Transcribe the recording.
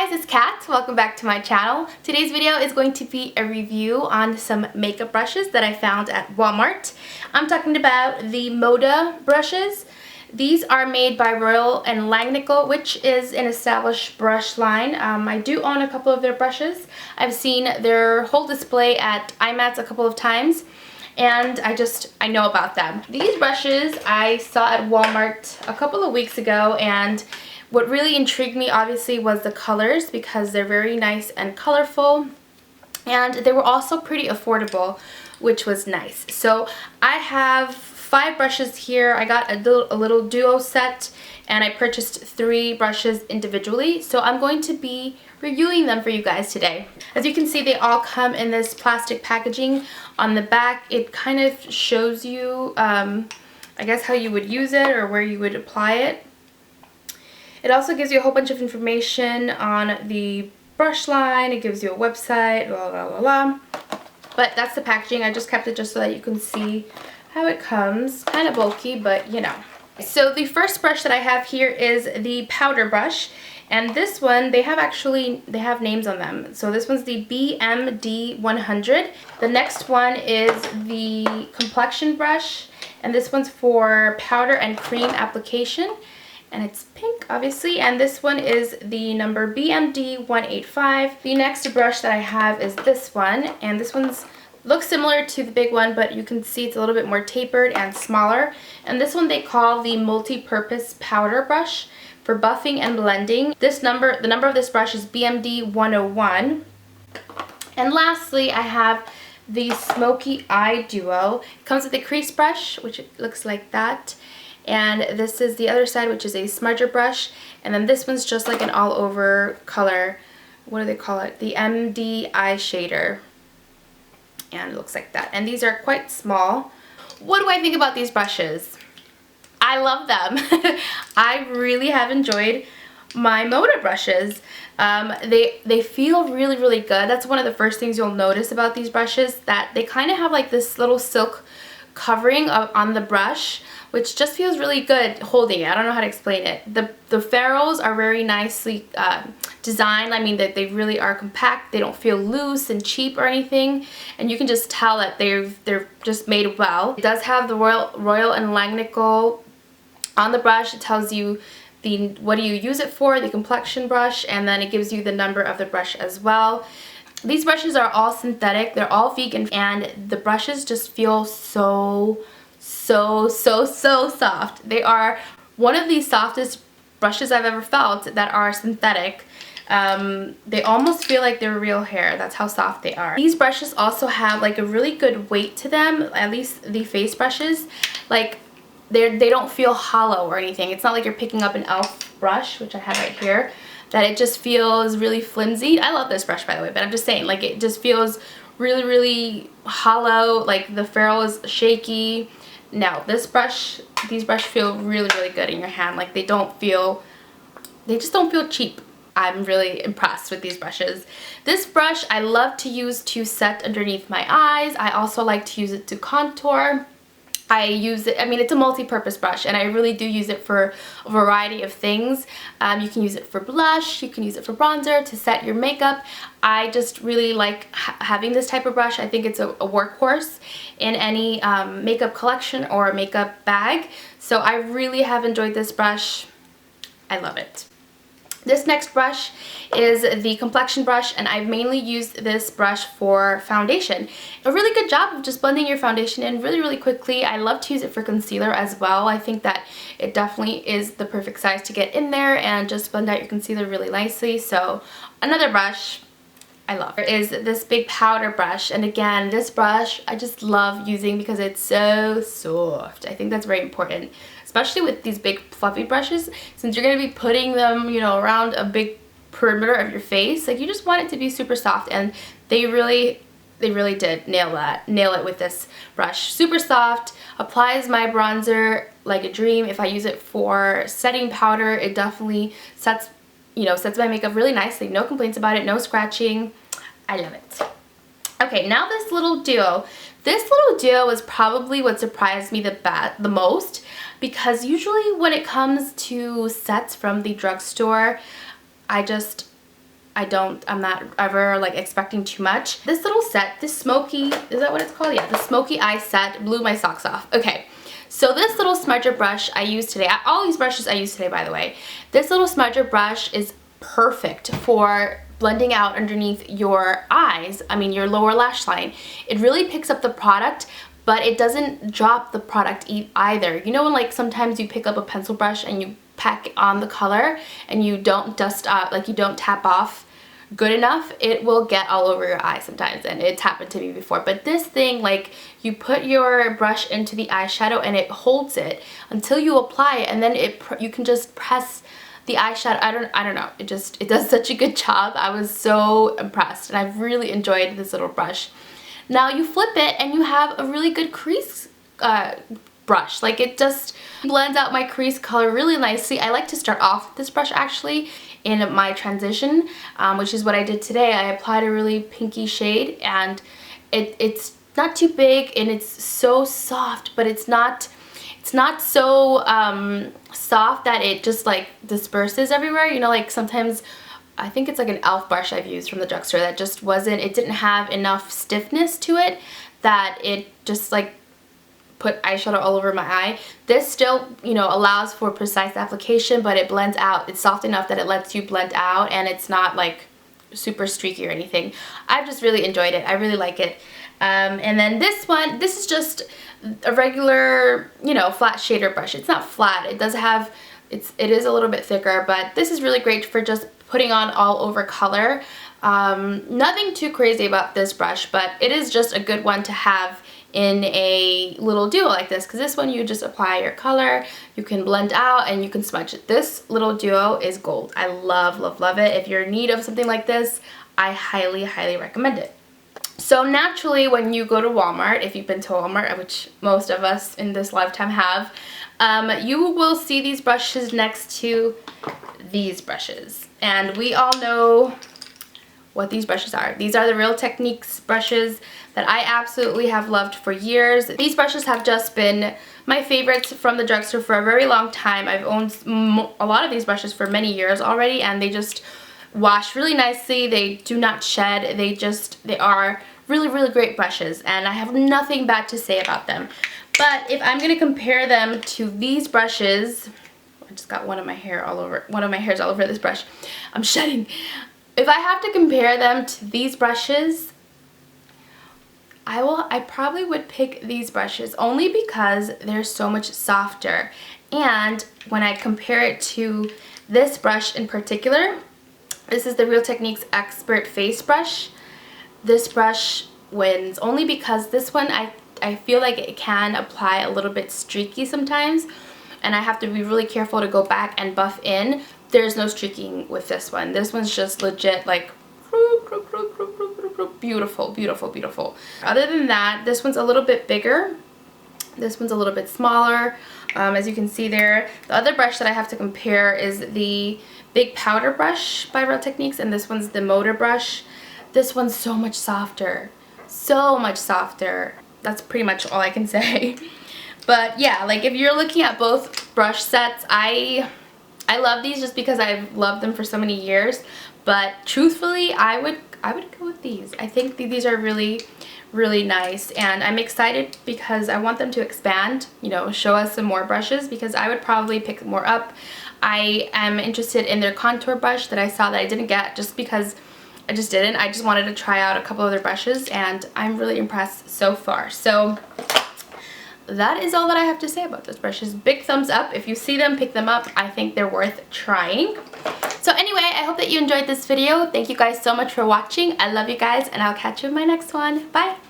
guys, it's Kat. Welcome back to my channel. Today's video is going to be a review on some makeup brushes that I found at Walmart. I'm talking about the Moda brushes. These are made by Royal and Langnickel, which is an established brush line. I do own a couple of their brushes. I've seen their whole display at IMATS a couple of times, and I know about them. These brushes I saw at Walmart a couple of weeks ago, and what really intrigued me obviously was the colors, because they're very nice and colorful, and they were also pretty affordable, which was nice. So I have 5 brushes here. I got a little duo set, and I purchased 3 brushes individually, so I'm going to be reviewing them for you guys today. As you can see, they all come in this plastic packaging. On the back it kind of shows you I guess how you would use it or where you would apply it. It also gives you a whole bunch of information on the brush line. It gives you a website, blah, blah, blah, blah. But that's the packaging. I just kept it just so that you can see how it comes. Kind of bulky, but you know. So the first brush that I have here is the powder brush. And this one, they have names on them. So this one's the BMD 100. The next one is the Complexion Brush. And this one's for powder and cream application. And it's pink, obviously, and this one is the number BMD 185. The next brush that I have is this one, and this one's looks similar to the big one, but you can see it's a little bit more tapered and smaller. And this one they call the multi-purpose powder brush for buffing and blending. The number of this brush is BMD 101. And lastly, I have the Smoky Eye Duo. It comes with a crease brush, which looks like that. And this is the other side, which is a smudger brush. And then this one's just like an all-over color. What do they call it? The MD eye shader. And it looks like that. And these are quite small. What do I think about these brushes? I love them. I really have enjoyed my Moda brushes. They feel really, really good. That's one of the first things you'll notice about these brushes, that they kind of have like this little silk covering on the brush, which just feels really good holding it. I don't know how to explain it. The ferrules are very nicely designed. I mean, that they really are compact. They don't feel loose and cheap or anything, and you can just tell that they're just made well. It does have the Royal and Langnickel on the brush. It tells you what do you use it for, the complexion brush, and then it gives you the number of the brush as well. These brushes are all synthetic. They're all vegan, and the brushes just feel so soft. They are one of the softest brushes I've ever felt that are synthetic. They almost feel like they're real hair. That's how soft they are. These brushes also have like a really good weight to them, at least the face brushes. Like they don't feel hollow or anything. It's not like you're picking up an e.l.f. brush, which I have right here, that it just feels really flimsy. I love this brush, by the way, but I'm just saying, like, it just feels really, really hollow. Like the ferrule is shaky. No, these brushes feel really, really good in your hand. Like they just don't feel cheap. I'm really impressed with these brushes. This brush I love to use to set underneath my eyes. I also like to use it to contour. I mean, it's a multi-purpose brush, and I really do use it for a variety of things. You can use it for blush, you can use it for bronzer, to set your makeup. I just really like having this type of brush. I think it's a workhorse in any makeup collection or makeup bag. So I really have enjoyed this brush. I love it. This next brush is the Complexion Brush, and I've mainly used this brush for foundation. A really good job of just blending your foundation in really, really quickly. I love to use it for concealer as well. I think that it definitely is the perfect size to get in there and just blend out your concealer really nicely. So another brush I love is this big powder brush, and again, this brush I just love using because it's so soft. I think that's very important, especially with these big fluffy brushes, since you're going to be putting them, you know, around a big perimeter of your face. Like, you just want it to be super soft, and they really did nail it with this brush. Super soft, applies my bronzer like a dream. If I use it for setting powder, it definitely sets my makeup really nicely. No complaints about it, no scratching. I love it. Okay, now this little duo. This little duo is probably what surprised me the most, because usually when it comes to sets from the drugstore, I just I'm not ever like expecting too much. This little set, this Smoky, is that what it's called? Yeah, the Smoky Eye Set blew my socks off. Okay, so this little smudger brush I used today, all these brushes I used today by the way, this little smudger brush is perfect for blending out underneath your eyes, your lower lash line. It really picks up the product, but it doesn't drop the product either. You know when like sometimes you pick up a pencil brush and you pack on the color and you don't dust up, like you don't tap off good enough, it will get all over your eye sometimes, and it's happened to me before. But this thing, like, you put your brush into the eyeshadow and it holds it until you apply it, and then you can just press the eyeshadow. I don't know, it does such a good job. I was so impressed, and I've really enjoyed this little brush. Now you flip it and you have a really good crease brush. Like, it just blends out my crease color really nicely. I like to start off with this brush actually in my transition, which is what I did today. I applied a really pinky shade, and it's not too big and it's so soft, but it's not so soft that it just like disperses everywhere. You know, like sometimes I think it's like an e.l.f. brush I've used from the drugstore that just it didn't have enough stiffness to it that it just like put eyeshadow all over my eye. This still, you know, allows for precise application, but it blends out. It's soft enough that it lets you blend out, and it's not like super streaky or anything. I've just really enjoyed it. I really like it. And then this one, this is just a regular, you know, flat shader brush. It's not flat. It does have, it is a little bit thicker, but this is really great for just putting on all over color. Nothing too crazy about this brush, but it is just a good one to have in a little duo like this, because this one you just apply your color, you can blend out, and you can smudge it. This little duo is gold. I love, love, love it. If you're in need of something like this, I highly, highly recommend it. So naturally, when you go to Walmart, if you've been to Walmart, which most of us in this lifetime have, you will see these brushes next to these brushes. And we all know what these brushes are. These are the Real Techniques brushes that I absolutely have loved for years. These brushes have just been my favorites from the drugstore for a very long time. I've owned a lot of these brushes for many years already, and they just wash really nicely. They do not shed. They are really, really great brushes, and I have nothing bad to say about them. But if I'm going to compare them to these brushes, I just got one of my hairs all over this brush. I'm shedding. If I have to compare them to these brushes, I probably would pick these brushes only because they're so much softer. And when I compare it to this brush in particular, this is the Real Techniques Expert Face Brush. This brush wins only because this one I feel like it can apply a little bit streaky sometimes, and I have to be really careful to go back and buff in. There's no streaking with this one. This one's just legit like beautiful, beautiful, beautiful. Other than that, this one's a little bit bigger. This one's a little bit smaller. As you can see there, the other brush that I have to compare is the Big Powder Brush by Real Techniques, and this one's the Moda brush. This one's so much softer. So much softer. That's pretty much all I can say. But yeah, like if you're looking at both brush sets, I love these just because I've loved them for so many years. But truthfully, I would go with these. I think these are really, really nice, and I'm excited because I want them to expand, you know, show us some more brushes, because I would probably pick more up. I am interested in their contour brush that I saw that I didn't get just because I just didn't. I just wanted to try out a couple other brushes, and I'm really impressed so far. So that is all that I have to say about those brushes. Big thumbs up. If you see them, pick them up. I think they're worth trying. So anyway, I hope that you enjoyed this video. Thank you guys so much for watching. I love you guys, and I'll catch you in my next one. Bye!